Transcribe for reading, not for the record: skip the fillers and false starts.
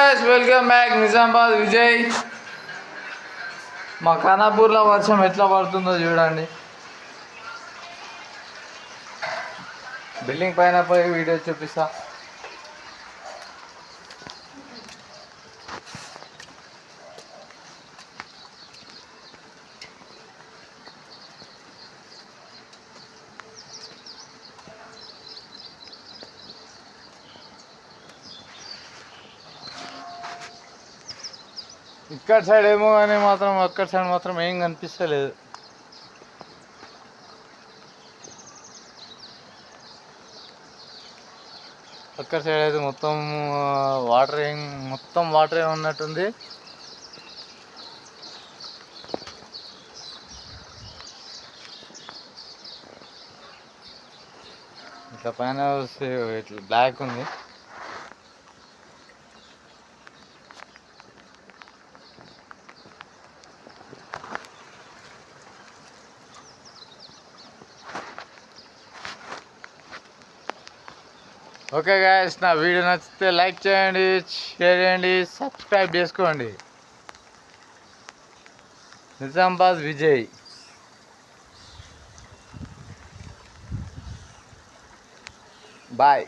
guys, welcome back Nizamabad Vijay. మా ఖానాపూర్లో వర్షం ఎట్లా పడుతుందో చూడండి. బిల్డింగ్ పైన పోయి వీడియో చూపిస్తా. ఇక్కడ సైడ్ ఏమో కానీ మాత్రం అక్కడ సైడ్ మాత్రం ఏం కనిపిస్తలేదు. అక్కడ సైడ్ అయితే మొత్తం వాటర్ ఉన్నట్టుంది. ఇట్లా పైన ఇట్లా బ్లాక్ ఉంది. ఓకే గాయస్, నా వీడియో నచ్చితే లైక్ చేయండి, షేర్ చేయండి, సబ్స్క్రైబ్ చేసుకోండి. నిజామాబాద్ విజయ్. బాయ్.